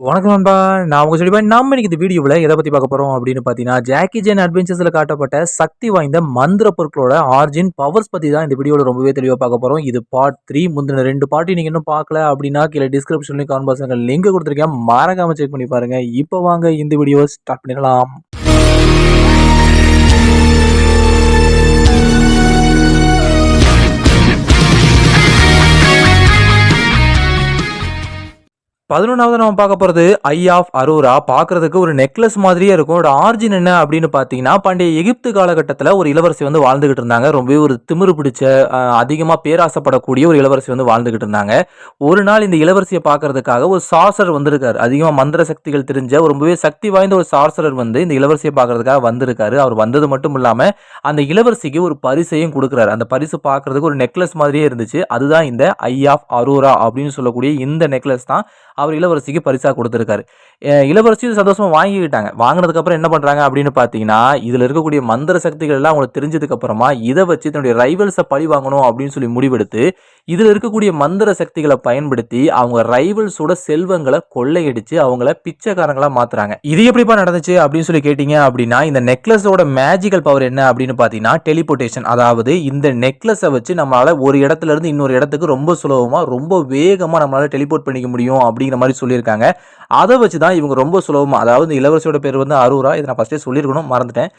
வணக்கம் நண்பா. நான் உங்க சொல்லிப்பேன். நம்ம இன்னைக்கு இந்த வீடியோவுல எத பத்தி பார்க்க போறோம் அப்படின்னு பார்த்தீங்கன்னா, ஜாக்கி சான் அட்வென்ச்சர்ஸ்ல காட்டப்பட்ட சக்தி வாய்ந்த மந்திர பொருட்களோட ஆரிஜின், பவர்ஸ் பத்தி தான் இந்த வீடியோல ரொம்பவே தெளிவா பார்க்க போறோம். இது பார்ட் 3. முந்தின 2 பார்ட்டையும் நீங்க இன்னும் பார்க்கல அப்படின்னா, கீழ டிஸ்கிரிப்ஷன்லயும் கமெண்ட் பாக்ஸ்ல லிங்க் குடுத்துருக்கேன். மறக்காம செக் பண்ணி பாருங்க. இப்போ வாங்க இந்த வீடியோவ ஸ்டார்ட் பண்ணிடலாம். 11வது நம்ம பார்க்க போறது ஐ ஆஃப் அரோரா. பார்க்கறதுக்கு ஒரு நெக்லஸ் மாதிரியே இருக்கும். இதோட ஆரிஜின் என்ன அப்படின்னு பார்த்தீங்கன்னா, பண்டைய எகிப்து காலகட்டத்தில ஒரு இளவரசி வந்து வாழ்ந்துகிட்டு இருந்தாங்க. ரொம்பவே ஒரு திமிரு பிடிச்ச அதிகமா பேராசைப்படக்கூடிய ஒரு இளவரசி வந்து வாழ்ந்துகிட்டு இருந்தாங்க. ஒரு நாள் இந்த இளவரசிய பார்க்கறதுக்காக ஒரு சார்சரர் வந்திருக்காரு. அதிகமா மந்திர சக்திகள் தெரிஞ்ச ஒரு ரொம்பவே சக்தி வாய்ந்த ஒரு சார்சரர் வந்து இந்த இளவரசிய பார்க்கறதுக்காக வந்திருக்காரு. அவர் வந்தது மட்டும் இல்லாம, அந்த இளவரசிக்கு ஒரு பரிசையும் குடுக்குறாரு. அந்த பரிசு பார்க்கறதுக்கு ஒரு நெக்லஸ் மாதிரியே இருந்துச்சு. அதுதான் இந்த ஐ ஆஃப் அரோரா அப்படின்னு சொல்லக்கூடிய இந்த நெக்லஸ் தான் அவர் இளவரசிக்கு பரிசா கொடுத்திருக்காரு. இளவரசியும் சந்தோஷமா வாங்கிக்கிட்டாங்க. வாங்குனதுக்கு அப்புறம் என்ன பண்றாங்க அப்படின்னு பார்த்தீங்கன்னா, இதுல இருக்கக்கூடிய மந்திர சக்திகள் எல்லாம் அவங்களுக்கு தெரிஞ்சதுக்கு அப்புறமா, இத வச்சு தன்னுடைய ரைவல்ஸ பழி வாங்கணும் அப்படின்னு சொல்லி முடிவெடுத்து, இதுல இருக்கக்கூடிய மந்திர சக்திகள பயன்படுத்தி அவங்க ரைவல்ஸோட செல்வங்கள கொள்ளையடிச்சு அவங்கள பிச்சைக்காரங்களா மாத்துறாங்க. இது எப்படிப்பா நடந்துச்சு அப்படின்னு சொல்லி கேட்டீங்க அப்படின்னா, இந்த நெக்லஸோட மேஜிக்கல் பவர் என்ன அப்படின்னு பார்த்தீங்கன்னா, டெலிபோர்டேஷன். அதாவது இந்த நெக்லஸ வச்சு நம்மளால ஒரு இடத்துல இருந்து இன்னொரு இடத்துக்கு ரொம்ப சுலபமா, ரொம்ப வேகமா நம்மளால டெலிபோர்ட் பண்ணிக்க முடியும் அப்படிங்கிற மாரி சொல்லியிருக்காங்க. அத வச்சு தான் இவங்க ரொம்ப சுலபமா, அதாவது இளவரசியோட பேர் வந்து அரோரா. இத நான் ஃபர்ஸ்ட்டே சொல்லியிருக்கணும், மறந்துட்டேன்.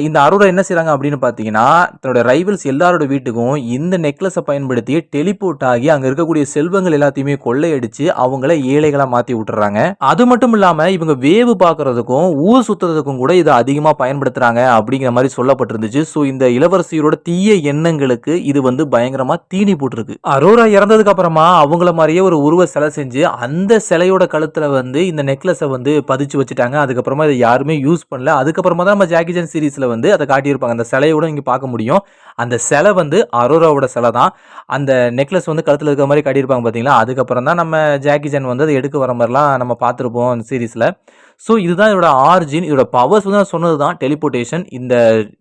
இந்த அரோரா என்ன செய்றாங்க அப்படின்னு பார்த்தீங்கன்னா, தன்னோட ரைவல்ஸ் எல்லாரோட வீட்டுக்கும் இந்த நெக்லஸ பயன்படுத்தி டெலிபோர்ட் ஆகி அங்க இருக்கக்கூடிய செல்வங்கள் எல்லாத்தையுமே கொள்ளையடிச்சு அவங்கள ஏழைகளா மாத்தி விட்டுறாங்க. அது மட்டும் இல்லாம இவங்க வேவு பார்க்கறதுக்கும், ஊர் சுத்துறதுக்கும் கூட இத அதிகமா பயன்படுத்துறாங்க அப்படிங்கிற மாரி சொல்லப்பட்டிருந்துச்சு. ஸோ இந்த இளவரசியோட தீய எண்ணங்களுக்கு இது வந்து பயங்கரமா தீனி போட்டிருக்கு. அரோரா இறந்ததுக்கு அப்புறமா அவங்கள மாரியே ஒரு உருவ சிலை செஞ்சு, அந்த சிலையோட கழுத்துல வந்து இந்த நெக்லஸ வந்து பதிச்சு வச்சுட்டாங்க. அதுக்கப்புறமா இத யாருமே யூஸ் பண்ணல. அதுக்கப்புறமா தான் நம்ம ஜாக்கி சான் சீரிஸ்ல வந்து அத காட்டியிருப்பாங்க. அந்த சிலையோட இங்க பார்க்க முடியும். அந்த சிலை வந்து அரோராவோட சிலை தான். அந்த நெக்லஸ் வந்து கழுத்துல இருக்கிற மாரி காட்டியிருப்பாங்க பார்த்தீங்களா? அதுக்கப்புறம் தான் நம்ம ஜாக்கி சான் வந்து அத எடுக்க வர மாரிலாம் நம்ம பார்த்திருப்போம் அந்த சீரிஸ்ல. ஸோ இதுதான் இதோட ஆரிஜின். இதோட பவர்ஸ் வந்து நான் சொன்னது தான் டெலிபோர்டேஷன். இந்த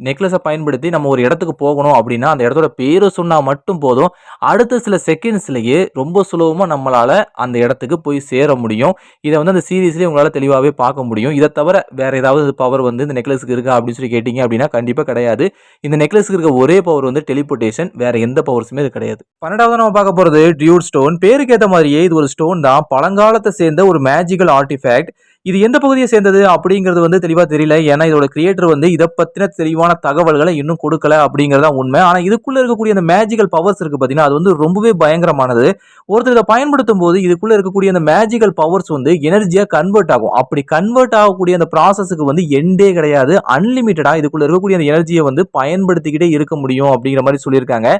நெக்லஸ பயன்படுத்தி நம்ம ஒரு இடத்துக்கு போகணும் அப்படின்னா, அந்த இடத்தோட பேர சொன்னா மட்டும் போதும். அடுத்த சில செகண்ட்ஸ்லயே ரொம்ப சுலபமா நம்மளால அந்த இடத்துக்கு போய் சேர முடியும். இத வந்து அந்த சீரிஸ்லயே உங்களால தெளிவாவே பார்க்க முடியும். இத தவிர வேற ஏதாவது பவர் வந்து இந்த நெக்லஸ்க்கு இருக்கா அப்படின்னு சொல்லி கேட்டீங்க அப்படின்னா, கண்டிப்பா கிடையாது. இந்த நெக்லஸ்க்கு இருக்க ஒரே பவர் வந்து டெலிபோர்டேஷன். வேற எந்த பவர்ஸுமே இது கிடையாது. 12வது நம்ம பார்க்க போறது டியூட் ஸ்டோன். பேருக்கு ஏத்த மாதிரியே இது ஒரு ஸ்டோன் தான். பழங்காலத்தை சேர்ந்த ஒரு மேஜிக்கல் ஆர்டிஃபேக்ட். இது எந்த பகுதியை சேர்ந்தது அப்படிங்கிறது வந்து தெளிவா தெரியல. ஏன்னா இதோட கிரியேட்டர் வந்து இத பத்தின தெளிவான தகவல்களை இன்னும் கொடுக்கல அப்படிங்கிறது தான் உண்மை. ஆனா இதுக்குள்ள இருக்கக்கூடிய அந்த மேஜிக்கல் பவர்ஸ் இருக்கு பார்த்தீங்கன்னா, அது வந்து ரொம்பவே பயங்கரமானது. ஒருத்தர் இத பயன்படுத்தும்போது இதுக்குள்ள இருக்கக்கூடிய அந்த மேஜிக்கல் பவர்ஸ் வந்து எனர்ஜியா கன்வெர்ட் ஆகும். அப்படி கன்வெர்ட் ஆகக்கூடிய அந்த ப்ராசஸ்க்கு வந்து எண்டே கிடையாது. அன்லிமிட்டடா இதுக்குள்ள இருக்கக்கூடிய அந்த எனர்ஜியை வந்து பயன்படுத்திக்கிட்டே இருக்க முடியும் அப்படிங்கிற மாதிரி சொல்லியிருக்காங்க.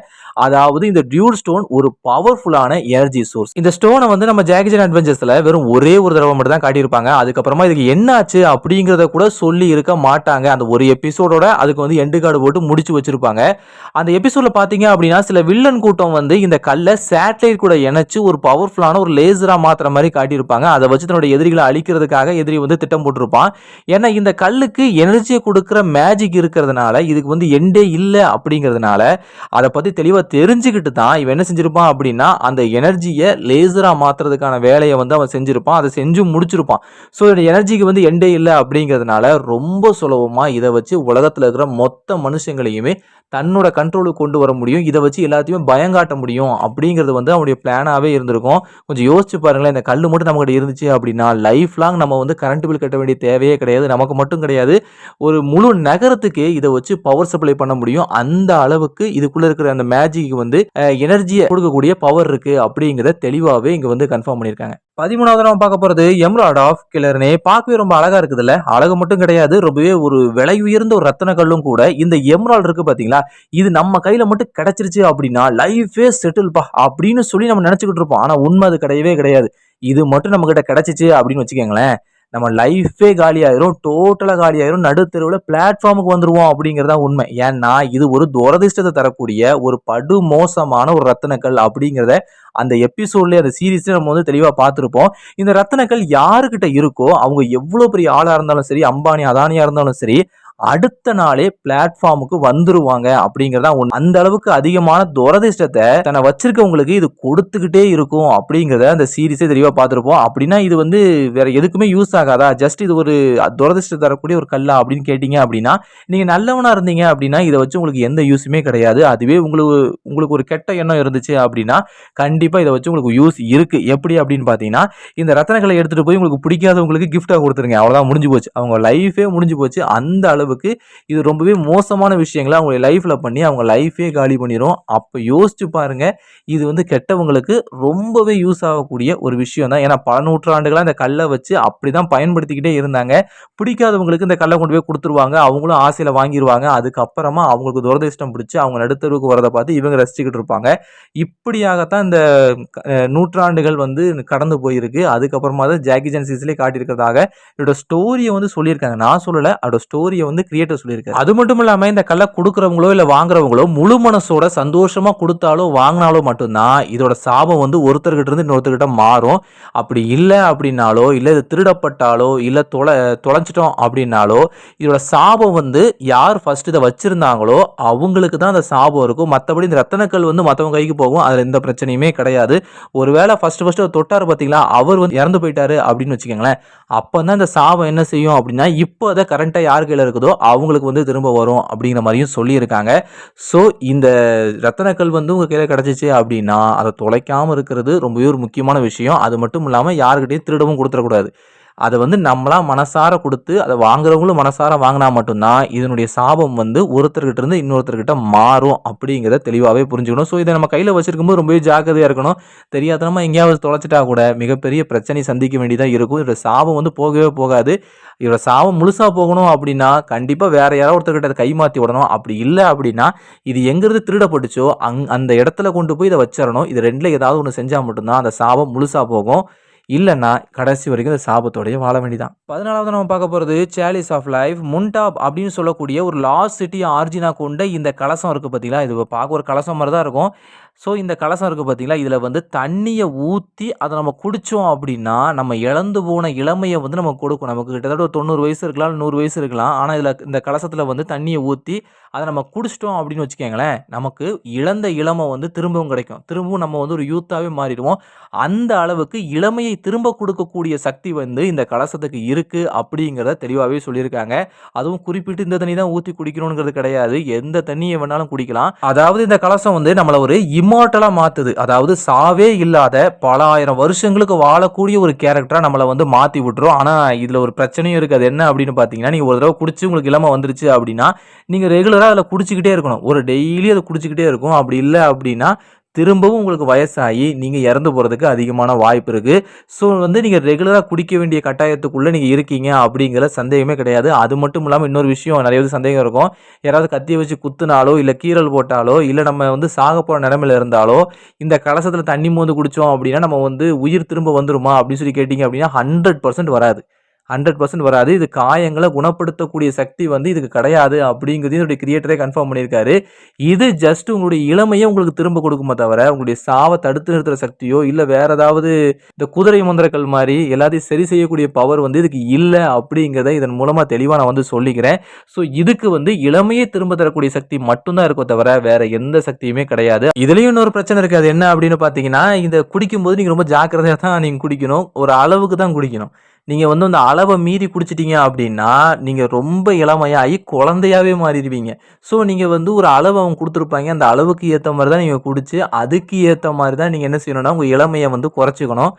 அதாவது இந்த டியூட் ஸ்டோன் ஒரு பவர்ஃபுல்லான எனர்ஜி சோர்ஸ். இந்த ஸ்டோனை வந்து நம்ம ஜாக்கி சான் அட்வென்ச்சர்ஸ்ல வெறும் ஒரே ஒரு தடவை மட்டும் தான் காட்டியிருப்பாங்க. அதுக்கப்புறமா இதுக்கு என்ன ஆச்சு அப்படிங்கிறத கூட சொல்லி இருக்க மாட்டாங்க. அந்த ஒரு எபிசோடோட அதுக்கு வந்து எண்டு கார்டு போட்டு முடிச்சு வச்சிருப்பாங்க. அந்த எபிசோட்ல பாத்தீங்க அப்படின்னா சில வில்லன் கூட்டம் வந்து இந்த கல்லை சேட்டலைட் கூட இணைச்சு ஒரு பவர்ஃபுல்லான ஒரு லேசரா மாத்துற மாதிரி காட்டியிருப்பாங்க. அதை வச்சு தன்னோட எதிரிகளை அழிக்கிறதுக்காக எதிரி வந்து திட்டம் போட்டிருப்பான். ஏன்னா இந்த கல்லுக்கு எனர்ஜியை கொடுக்குற மேஜிக் இருக்கிறதுனால இதுக்கு வந்து எண்டே இல்லை அப்படிங்கிறதுனால அதை பத்தி தெளிவா தெரிஞ்சுக்கிட்டு தான் இவன் என்ன செஞ்சிருப்பான் அப்படின்னா அந்த எனர்ஜியை லேசரா மாத்துறதுக்கான வேலையை வந்து அவன் செஞ்சிருப்பான். அதை செஞ்சு முடிச்சிருப்பான். ஸோ எனர்ஜிக்கு வந்து எண்டே இல்லை அப்படிங்கிறதுனால ரொம்ப சுலபமா இதை வச்சு உலகத்தில் இருக்கிற மொத்த மனுஷங்களையுமே தன்னோட கண்ட்ரோலுக்கு கொண்டு வர முடியும். இதை வச்சு எல்லாத்தையுமே பயங்காட்ட முடியும் அப்படிங்கிறது வந்து அவனுடைய பிளானாகவே இருந்திருக்கும். கொஞ்சம் யோசிச்சு பாருங்களேன், இந்த கல் மட்டும் நம்மகிட்ட இருந்துச்சு அப்படின்னா லைஃப் லாங் நம்ம வந்து கரண்ட் பில் கட்ட வேண்டிய தேவையே கிடையாது. நமக்கு மட்டும் கிடையாது, ஒரு முழு நகரத்துக்கு இதை வச்சு பவர் சப்ளை பண்ண முடியும். அந்த அளவுக்கு இதுக்குள்ள இருக்கிற அந்த மேஜிக் வந்து எனர்ஜியை கொடுக்கக்கூடிய பவர் இருக்கு அப்படிங்கிறத தெளிவாகவே இங்க வந்து கன்ஃபார்ம் பண்ணியிருக்காங்க. 13வது நம்ம பார்க்க போறது எம்ராய்ட் ஆஃப் கிளர்னே. பார்க்கவே ரொம்ப அழகா இருக்குதுல்ல. அழகு மட்டும் கிடையாது, ரொம்பவே ஒரு விலை உயர்ந்த ஒரு ரத்தின கல்லும் கூட. இந்த எம்ராய்டு இருக்கு பாத்தீங்களா, இது நம்ம கையில மட்டும் கிடைச்சிருச்சு அப்படின்னா லைஃபே செட்டில்பா அப்படின்னு சொல்லி நம்ம நினைச்சுக்கிட்டு இருப்போம். ஆனா உண்மை அது கிடையவே கிடையாது. இது மட்டும் நம்ம கிட்ட கிடைச்சிச்சு அப்படின்னு வச்சுக்கோங்களேன், நம்ம லைஃபே காலியாயிரும், டோட்டலா காலியாயிரும், நடுத்தெருவுல பிளாட்ஃபார்முக்கு வந்துருவோம் அப்படிங்கிறதா உண்மை. ஏன்னா இது ஒரு துரதிர்ஷ்டத்தை தரக்கூடிய ஒரு படு மோசமான ஒரு ரத்தினக்கல் அப்படிங்கிறத அந்த எபிசோட்லயே அந்த சீரீஸ்ல நம்ம வந்து தெளிவா பார்த்திருப்போம். இந்த ரத்தினக்கல் யாருக்கிட்ட இருக்கோ அவங்க எவ்வளவு பெரிய ஆளா இருந்தாலும் சரி, அம்பானி அதானியா இருந்தாலும் சரி, அடுத்த நாளே பிளாட்ஃபார்முக்கு வந்துருவாங்க அப்படிங்கிறதா ஒண்ணு. அந்த அளவுக்கு அதிகமான துரதிர்ஷ்டத்தை தன்னை வச்சிருக்கவங்களுக்கு இது கொடுத்துக்கிட்டே இருக்கும் அப்படிங்கிறத அந்த சீரிஸே தெளிவா பார்த்திருப்போம். அப்படின்னா இது வந்து வேற எதுக்குமே யூஸ் ஆகாதா, ஜஸ்ட் இது ஒரு துரதிர்ஷ்டம் தரக்கூடிய ஒரு கல்லா அப்படின்னு கேட்டீங்க அப்படின்னா, நீங்க நல்லவனா இருந்தீங்க அப்படின்னா இதை வச்சு உங்களுக்கு எந்த யூஸுமே கிடையாது. அதுவே உங்களுக்கு உங்களுக்கு ஒரு கெட்ட எண்ணம் இருந்துச்சு அப்படின்னா கண்டிப்பா இதை வச்சு உங்களுக்கு யூஸ் இருக்கு. எப்படி அப்படின்னு பாத்தீங்கன்னா, இந்த ரத்தனங்களை எடுத்துட்டு போய் உங்களுக்கு பிடிக்காதவங்களுக்கு கிஃப்டா கொடுத்துருங்க, அவ்வளவுதான், முடிஞ்சு போச்சு. அவங்க லைஃபே முடிஞ்சு போச்சு. அந்த அளவுக்கு இது ரொம்பவே மோசமான விஷயங்களை அவங்க லைஃப்ல பண்ணி அவங்க லைஃபே காலி பண்ணிரும். அப்ப யோசிச்சு பாருங்க, இது வந்து கெட்டவங்களுக்கு ரொம்பவே யூஸ் ஆகக்கூடிய ஒரு விஷயம் தான். ஏன்னா பல நூற்றாண்டுகளா இந்த கல்லை வச்சு அப்படிதான் பயன்படுத்திக்கிட்டே இருந்தாங்க. பிடிக்காதவங்களுக்கு இந்த கல்லை கொண்டு போய் கொடுத்துருவாங்க, அவங்களும் ஆசையில வாங்கிடுவாங்க. அதுக்கப்புறமா அவங்களுக்கு துரதிர்ஷ்டம் பிடிச்சி அவங்க நடுத்தருவுக்கு வரதை பார்த்து இவங்க ரசிச்சுக்கிட்டு இருப்பாங்க. இப்படியாகத்தான் இந்த நூற்றாண்டுகள் வந்து கடந்து போயிருக்கு. அதுக்கப்புறமா தான் ஜாக்கி சான் சீரிஸ்லயே காட்டியிருக்கிறதாக இதோட ஸ்டோரியை வந்து சொல்லியிருக்காங்க. நான் சொல்லல, அதோட ஸ்டோரியை வந்து கிரியேட்டர் சொல்லியிருக்காரு. அது மட்டும் இல்லாம இந்த கல்லை கொடுக்குறவங்களோ இல்ல வாங்குறவங்களோ முழு மனசோட சந்தோஷமா கொடுத்தாலோ வாங்கினாலோ மட்டும்தான் இதோட சாபம் வந்து ஒருத்தர்கிட்ட இருந்து இன்னொருத்தர்கிட்ட மாறும். அப்படி இல்லை அப்படின்னாலோ இல்ல இது திருடப்பட்டாலோ இல்ல தொலைச்சிட்டோம் அப்படின்னாலோ இதோட சாபம் வந்து யார் ஃபர்ஸ்ட் இதை வச்சிருந்தாங்களோ அவங்களுக்கு தான் அந்த சாபம் இருக்கும். மற்றபடி இந்த ரத்தனக்கல் வந்து மற்றவங்க கைக்கு போகும், அதுல எந்த பிரச்சனையுமே கிடையாது. ஒருவேளை ஃபர்ஸ்ட் தொட்டாரு பார்த்தீங்களா, அவர் வந்து இறந்து போயிட்டாரு அப்படின்னு வச்சுக்கோங்களேன், அப்போ தான் இந்த சாபம் என்ன செய்யும் அப்படின்னா இப்போ அதை கரண்ட்டாக யார் கையில் இருக்குதோ அவங்களுக்கு வந்து திரும்ப வரும் அப்படிங்கிற மாதிரியும் சொல்லியிருக்காங்க. ஸோ இந்த ரத்தனக்கல் வந்து உங்கள் கையில் கிடச்சிச்சு அப்படின்னா அதை தொலைக்காமல் இருக்கிறது ரொம்பவே ஒரு முக்கியமான விஷயம். அது மட்டும் இல்லாமல் யாருக்கிட்டையும் திருடவும் கொடுத்துடக்கூடாது. அதை வந்து நம்மளா மனசார கொடுத்து அதை வாங்குறவங்களும் மனசார வாங்கினா மட்டும்தான் இதனுடைய சாபம் வந்து ஒருத்தர்கிட்ட இருந்து இன்னொருத்தர்கிட்ட மாறும் அப்படிங்கிறத தெளிவாகவே புரிஞ்சுக்கணும். ஸோ இதை நம்ம கையில் வச்சிருக்கும்போது ரொம்பவே ஜாக்கிரதையாக இருக்கணும். தெரியாதனமா எங்கேயாவது தொலைச்சிட்டா கூட மிகப்பெரிய பிரச்சனை சந்திக்க வேண்டியதாக இருக்கும். இதோட சாபம் வந்து போகவே போகாது. இதோட சாபம் முழுசாக போகணும் அப்படின்னா கண்டிப்பாக வேற யாராவது ஒருத்தர்கிட்ட அதை கைமாற்றி விடணும். அப்படி இல்லை அப்படின்னா இது எங்கிருந்து திருடப்பட்டுச்சோ அந்த இடத்துல கொண்டு போய் இதை வச்சிடணும். இது ரெண்டில் ஏதாவது ஒன்று செஞ்சால் மட்டும்தான் அந்த சாபம் முழுசாக போகும். இல்லைன்னா கடைசி வரைக்கும் இந்த சாபத்தோடய வாழ வேண்டிதான். 14வது நம்ம பார்க்க போகிறது சேலிஸ் ஆஃப் லைஃப். முன்டாப் அப்படின்னு சொல்லக்கூடிய ஒரு லாஸ்ட் சிட்டி ஆர்ஜினா கொண்ட இந்த கலசம் இருக்குது பார்த்தீங்களா, இது பார்க்க ஒரு கலசம் மாதிரி தான் இருக்கும். ஸோ இந்த கலசம் இருக்குது பார்த்தீங்களா, இதில் வந்து தண்ணியை ஊற்றி அதை நம்ம குடித்தோம் அப்படின்னா நம்ம இழந்து போன இளமையை வந்து நம்ம கொடுக்கும். நமக்கு கிட்டத்தட்ட ஒரு 90 வயசு இருக்கலாம், 100 வயசு இருக்கலாம். ஆனால் இதில் இந்த கலசத்தில் வந்து தண்ணியை ஊற்றி அதை நம்ம குடிச்சிட்டோம் அப்படின்னு வச்சுக்கோங்களேன், நமக்கு இழந்த இளமை வந்து திரும்பவும் கிடைக்கும். திரும்பவும் நம்ம வந்து ஒரு யூத்தாகவே மாறிடுவோம். அந்த அளவுக்கு இளமையை திரும்ப கொடுக்கக்கூடிய சக்தி வந்து இந்த கலசத்துக்கு இருக்குது அப்படிங்கிறத தெளிவாகவே சொல்லியிருக்காங்க. அதுவும் குறிப்பிட்டு இந்த தண்ணி தான் ஊற்றி குடிக்கணுங்கிறது கிடையாது, எந்த தண்ணியை வேணாலும் குடிக்கலாம். அதாவது இந்த கலசம் வந்து நம்மளை ஒரு இம்மார்டலா மாத்துது. அதாவது சாவே இல்லாத பல ஆயிரம் வருஷங்களுக்கு வாழக்கூடிய ஒரு கேரக்டரா நம்மளை வந்து மாத்தி விட்டுரும். ஆனா இதுல ஒரு பிரச்சனையும் இருக்கு. அது என்ன அப்படின்னு பாத்தீங்கன்னா, நீங்க ஒரு தடவை குடிச்சு உங்களுக்கு இளமை வந்துருச்சு அப்படின்னா நீங்க ரெகுலரா அதில் குடிச்சுக்கிட்டே இருக்கணும். ஒரு டெய்லி அதை குடிச்சுக்கிட்டே இருக்கும். அப்படி இல்லை அப்படின்னா திரும்பவும் உங்களுக்கு வயசாகி நீங்கள் இறந்து போகிறதுக்கு அதிகமான வாய்ப்பு இருக்குது. ஸோ வந்து நீங்கள் ரெகுலராக குடிக்க வேண்டிய கட்டாயத்துக்குள்ளே நீங்கள் இருக்கீங்க அப்படிங்கிற சந்தேகமே கிடையாது. அது மட்டும் இல்லாமல் இன்னொரு விஷயம் நிறைய சந்தேகம் இருக்கும். யாராவது கத்தியை வச்சு குத்துனாலோ இல்லை கீறல் போட்டாலோ இல்லை நம்ம வந்து சாக போகிற நிலைமையில் இருந்தாலோ இந்த கலசத்தில் தண்ணி மோந்து குடித்தோம் அப்படின்னா நம்ம வந்து உயிர் திரும்ப வந்துருமா அப்படின்னு சொல்லி கேட்டிங்க அப்படின்னா 100% வராது. 100% வராது. இது காயங்களை குணப்படுத்தக்கூடிய சக்தி வந்து இதுக்கு கிடையாது அப்படிங்கிறது இதனுடைய கிரியேட்டரே கன்ஃபார்ம் பண்ணியிருக்காரு. இது ஜஸ்ட் உங்களுடைய இளமையை உங்களுக்கு திரும்ப கொடுக்குமே தவிர உங்களுடைய சாவை தடுத்து நிறுத்துற சக்தியோ இல்லை வேற ஏதாவது இந்த குதிரை மந்திரங்கள் மாதிரி எல்லாத்தையும் சரி செய்யக்கூடிய பவர் வந்து இதுக்கு இல்லை அப்படிங்கிறத இதன் மூலமாக தெளிவாக நான் வந்து சொல்லிக்கிறேன். ஸோ இதுக்கு வந்து இளமையை திரும்ப தரக்கூடிய சக்தி மட்டும்தான் இருக்கும் தவிர வேற எந்த சக்தியுமே கிடையாது. இதுலேயும் இன்னொரு பிரச்சனை இருக்குது. அது என்ன அப்படின்னு பார்த்தீங்கன்னா, இந்த குடிக்கும்போது நீங்கள் ரொம்ப ஜாக்கிரதையாக தான் நீங்கள் குடிக்கணும். ஒரு அளவுக்கு தான் குடிக்கணும். நீங்கள் வந்து அந்த அளவை மீறி குடிச்சிட்டிங்க அப்படின்னா நீங்கள் ரொம்ப இளமையாகி குழந்தையாகவே மாறிடுவீங்க. ஸோ நீங்கள் வந்து ஒரு அளவு அவங்க கொடுத்துருப்பாங்க, அந்த அளவுக்கு ஏற்ற மாதிரி தான் நீங்கள் குடிச்சு அதுக்கு ஏற்ற மாதிரி தான் நீங்கள் என்ன செய்யணும்னா உங்கள் இளமையை வந்து குறைச்சிக்கணும்.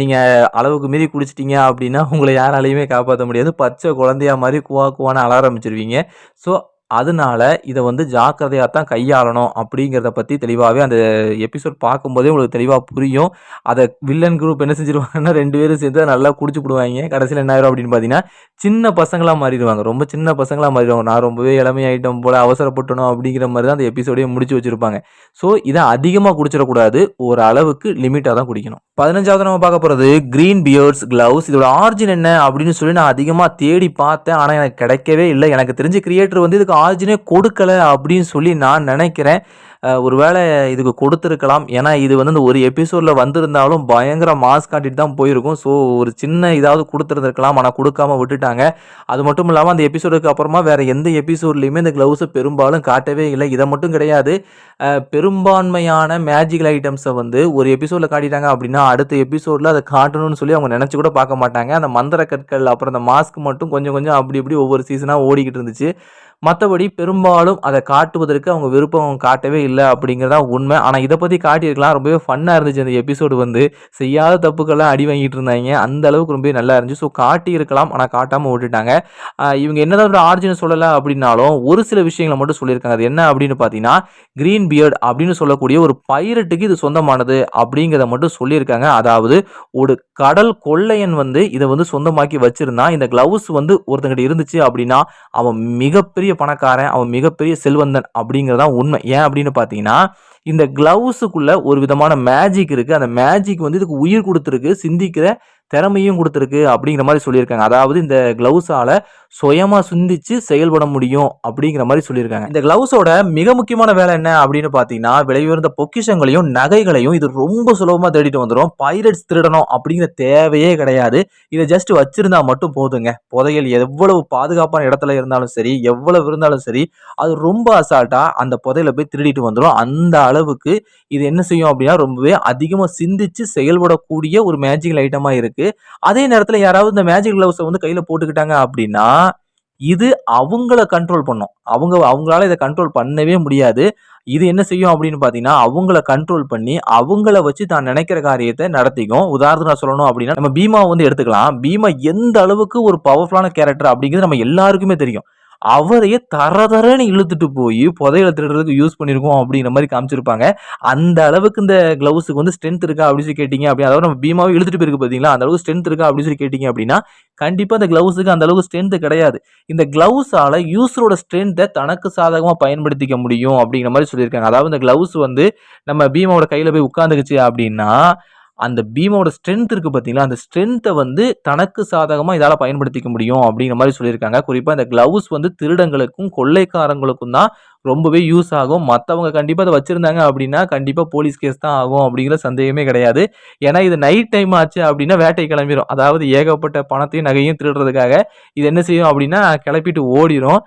நீங்கள் அளவுக்கு மீறி குடிச்சிட்டிங்க அப்படின்னா உங்களை யாராலையுமே காப்பாற்ற முடியாது. பச்சை குழந்தையா மாதிரி குவா குவான்னு அழ ஆரம்பிச்சிருவீங்க. ஸோ அதனால இதை வந்து ஜாக்கிரதையாக தான் கையாளணும் அப்படிங்கிறத பற்றி தெளிவாகவே அந்த எபிசோட் பார்க்கும்போதே உங்களுக்கு தெளிவாக புரியும். அதை வில்லன் குரூப் என்ன செஞ்சிருவாங்கன்னா 2 பேரும் சேர்ந்து நல்லா குடிச்சு போடுவாங்க. கடைசியில் என்ன ஆயிரும் அப்படின்னு பார்த்தீங்கன்னா சின்ன பசங்களாக மாறிடுவாங்க. ரொம்ப சின்ன பசங்களாக மாறிடுவாங்க. நான் ரொம்பவே இளமையாயிட்டம் போல் அவசரப்பட்டணும் அப்படிங்கிற மாதிரி தான் அந்த எபிசோடையே முடிச்சு வச்சுருப்பாங்க. ஸோ இதை அதிகமாக குடிச்சிடக்கூடாது, ஒரு அளவுக்கு லிமிட்டாக தான் குடிக்கணும். 15வது நம்ம பார்க்க போகிறது கிரீன் பியர்ட்ஸ் கிளவுஸ். இதோட ஆரிஜின் என்ன அப்படின்னு சொல்லி நான் அதிகமாக தேடி பார்த்தேன், ஆனால் எனக்கு கிடைக்கவே இல்லை. எனக்கு தெரிஞ்ச கிரியேட்டர் வந்து இதுக்கு ஆரிஜினே கொடுக்கல அப்படின்னு சொல்லி நான் நினைக்கிறேன். ஒருவேளை இதுக்கு கொடுத்துருக்கலாம். ஏன்னா இது வந்து இந்த ஒரு எபிசோடில் வந்திருந்தாலும் பயங்கர மாஸ் காட்டிட்டு தான் போயிருக்கும். ஸோ ஒரு சின்ன இதாவது கொடுத்துருந்துருக்கலாம். ஆனால் கொடுக்காம விட்டுட்டாங்க. அது மட்டும் இல்லாமல் அந்த எபிசோடுக்கு அப்புறமா வேறு எந்த எபிசோட்லேயுமே இந்த க்ளவுஸை பெரும்பாலும் காட்டவே இல்லை. இதை மட்டும் கிடையாது, பெரும்பான்மையான மேஜிக்கல் ஐட்டம்ஸை வந்து ஒரு எபிசோடில் காட்டிட்டாங்க அப்படின்னா அடுத்த எபிசோடில் அதை காட்டணும்னு சொல்லி அவங்க நினச்சி கூட பார்க்க மாட்டாங்க. அந்த மந்திர கற்கள் அப்புறம் அந்த மாஸ்க் மட்டும் கொஞ்சம் கொஞ்சம் அப்படி இப்படி ஒவ்வொரு சீசனாக ஓடிக்கிட்டு இருந்துச்சு. மற்றபடி பெரும்பாலும் அதை காட்டுவதற்கு அவங்க விருப்பம் காட்டவே இல்லை அப்படிங்கிறதா உண்மை. ஆனால் இதை பற்றி காட்டியிருக்கலாம். ரொம்பவே ஃபன்னாக இருந்துச்சு அந்த எபிசோடு. வந்து செய்யாத தப்புக்கெல்லாம் அடி வாங்கிட்டு இருந்தாங்க. அந்த அளவுக்கு ரொம்பவே நல்லா இருந்துச்சு. ஸோ காட்டியிருக்கலாம், ஆனால் காட்டாமல் விட்டுட்டாங்க. இவங்க என்னதான் ஒரு ஆரிஜின் சொல்லலை அப்படின்னாலும் ஒரு சில விஷயங்களை மட்டும் சொல்லியிருக்காங்க. அது என்ன அப்படின்னு பார்த்தீங்கன்னா, கிரீன் பியர்ட் அப்படின்னு சொல்லக்கூடிய ஒரு பைரட்டுக்கு இது சொந்தமானது அப்படிங்கிறத மட்டும் சொல்லியிருக்காங்க. அதாவது ஒரு கடல் கொள்ளையன் வந்து இதை வந்து சொந்தமாக்கி வச்சிருந்தான். இந்த கிளவுஸ் வந்து ஒருத்தங்கிட்ட இருந்துச்சு அப்படின்னா அவன் மிகப்பெரிய பணக்காரன், அவன் மிகப்பெரிய செல்வந்தன் அப்படிங்கிறதான் உண்மை. ஏன் அப்படின்னு பார்த்தீங்கன்னா, இந்த கிளவுஸுக்குள்ள ஒரு விதமான மேஜிக் இருக்கு. அந்த மேஜிக் வந்து இதுக்கு உயிர் கொடுத்துருக்கு, சிந்திக்கிற திறமையும் கொடுத்துருக்கு அப்படிங்கிற மாதிரி சொல்லியிருக்காங்க. அதாவது இந்த கிளவுஸால சுயமா சிந்திச்சு செயல்பட முடியும் அப்படிங்கிற மாதிரி சொல்லியிருக்காங்க. இந்த கிளவுஸோட மிக முக்கியமான வேலை என்ன அப்படின்னு பார்த்தீங்கன்னா, விலை உயர்ந்த பொக்கிஷங்களையும் நகைகளையும் இது ரொம்ப சுலபமா தேடிட்டு வந்துடும். பைரட்ஸ் திருடணும் அப்படிங்கிற தேவையே கிடையாது. இதை ஜஸ்ட் வச்சிருந்தா மட்டும் போதுங்க. புதையல் எவ்வளவு பாதுகாப்பான இடத்துல இருந்தாலும் சரி, எவ்வளவு இருந்தாலும் சரி, அது ரொம்ப அசால்ட்டா அந்த புதையலை போய் திருடிட்டு வந்துடும். அந்த அளவுக்கு இது என்ன செய்யும் அப்படின்னா ரொம்பவே அதிகமாக சிந்திச்சு செயல்படக்கூடிய ஒரு மேஜிக்கல் ஐட்டமா இருக்கு. அதே நேரத்தில் யாராவது இந்த மேஜிக் கிளவுஸை வந்து கையில போட்டுக்கிட்டாங்க அப்படின்னா இது அவங்கள கண்ட்ரோல் பண்ணும். அவங்களால இதை கண்ட்ரோல் பண்ணவே முடியாது. இது என்ன செய்யும் அப்படின்னு பார்த்தீங்கன்னா, அவங்கள கண்ட்ரோல் பண்ணி அவங்கள வச்சு தான் நினைக்கிற காரியத்தை நடத்திக்கும். உதாரணத்துக்கு நான் சொல்லணும் அப்படின்னா, நம்ம பீமாவை வந்து எடுத்துக்கலாம். பீமா எந்த அளவுக்கு ஒரு பவர்ஃபுல்லான கேரக்டர் அப்படிங்கிறது நம்ம எல்லாருக்குமே தெரியும். அவரையே தரன்னு இழுத்துட்டு போய் புதையல திருடுறதுக்கு யூஸ் பண்ணியிருக்கோம் அப்படிங்கிற மாதிரி காமிச்சிருப்பாங்க. அந்த அளவுக்கு இந்த கிளவுஸுக்கு வந்து ஸ்ட்ரென்த் இருக்கா அப்படின்னு சொல்லி கேட்டீங்க அப்படின்னா, அதாவது நம்ம பீமாவை இழுத்துட்டு போயிருக்கு பார்த்தீங்களா, அந்த அளவுக்கு ஸ்ட்ரென்த் இருக்கா அப்படின்னு சொல்லி கேட்டீங்க அப்படின்னா, கண்டிப்பா இந்த கிளவுஸுக்கு அந்த அளவுக்கு ஸ்ட்ரென்த் கிடையாது. இந்த கிளவுஸால யூசரோட ஸ்ட்ரென்த்தை தனக்கு சாதகமா பயன்படுத்திக்க முடியும் அப்படிங்கிற மாதிரி சொல்லியிருக்காங்க. அதாவது இந்த கிளவுஸ் வந்து நம்ம பீமாவோட கையில போய் உட்கார்ந்துக்குச்சு அப்படின்னா, அந்த பீமோட ஸ்ட்ரென்த் இருக்கு பார்த்தீங்களா, அந்த ஸ்ட்ரென்த்தை வந்து தனக்கு சாதகமா இதால பயன்படுத்திக்க முடியும் அப்படிங்கிற மாதிரி சொல்லியிருக்காங்க. குறிப்பா இந்த கிளவுஸ் வந்து திருடங்களுக்கும், கொள்ளைக்காரங்களுக்கும் தான் ரொம்பவே யூஸ் ஆகும். மத்தவங்க கண்டிப்பா அத வச்சிருந்தாங்க அப்படின்னா, கண்டிப்பா போலீஸ் கேஸ் தான் ஆகும் அப்படிங்கிற சந்தேகமே கிடையாது. ஏன்னா இது நைட் டைம் ஆச்சு அப்படின்னா வேட்டை கிளம்பிரும். அதாவது ஏகப்பட்ட பணத்தையும், நகையும் திருடுறதுக்காக இது என்ன செய்யும் அப்படின்னா கிளப்பிட்டு ஓடிரும்.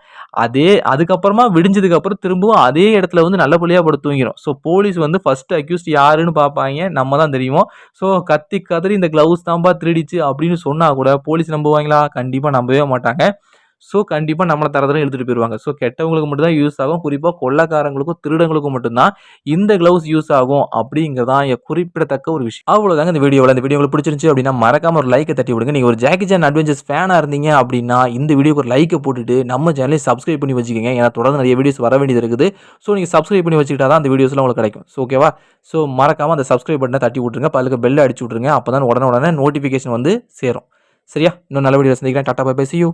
அதுக்கப்புறமா விடிஞ்சதுக்கு அப்புறம் திரும்பவும் அதே இடத்துல வந்து நல்லபடியா படுத்து தூங்கிரும். ஸோ போலீஸ் வந்து ஃபர்ஸ்ட் அக்யூஸ்ட் யாருன்னு பார்ப்பாய்ங்க. நம்ம தான் தெரியும். ஸோ கத்தி கதறி இந்த கிளவுஸ் தான்பா திருடிச்சு அப்படின்னு சொன்னா கூட போலீஸ் நம்புவாங்களா? கண்டிப்பா நம்பவே மாட்டாங்க. ஸோ கண்டிப்பா நம்மள தரதரன்னு இழுத்துட்டு போயிருவாங்க. ஸோ கெட்டவங்களுக்கு மட்டும் தான் யூஸ் ஆகும். குறிப்பா கொள்ளைக்காரங்களுக்கும், திருடங்களுக்கும் மட்டும் தான் இந்த கிளவுஸ் யூஸ் ஆகும் அப்படிங்கிறது தான் குறிப்பிடத்தக்க ஒரு விஷயம். அவ்வளோதாங்க இந்த வீடியோல. இந்த வீடியோ உங்களுக்கு பிடிச்சிருந்துச்சு அப்படின்னா மறக்காம ஒரு லைக்கை தட்டி விடுங்க. நீங்க ஒரு ஜாக்கி சான் அட்வென்ச்சர்ஸ் ஃபேனா இருந்தீங்க அப்படின்னா இந்த வீடியோக்கு ஒரு லைக்கை போட்டுட்டு நம்ம சேனலை சப்ஸ்கிரைப் பண்ணி வச்சுக்கோங்க. ஏன்னா தொடர்ந்து நிறைய வீடியோஸ் வர வேண்டியது இருக்குது. ஸோ நீங்க சப்ஸ்கிரைப் பண்ணி வச்சுக்கிட்டா தான் அந்த வீடியோஸ்லாம் உங்களுக்கு கிடைக்கும். ஸோ ஓகேவா? ஸோ மறக்காம அந்த சப்ஸ்கிரைப் பட்டனை தட்டி விட்டுருங்க. பல்லுக்கு பெல் அடிச்சு விட்டுருங்க. அப்பதான் உடனே நோட்டிஃபிகேஷன் வந்து சேரும். சரியா? இன்னும் நல்ல வீடியோ சந்திக்கிறேன். Tata bye bye. see you.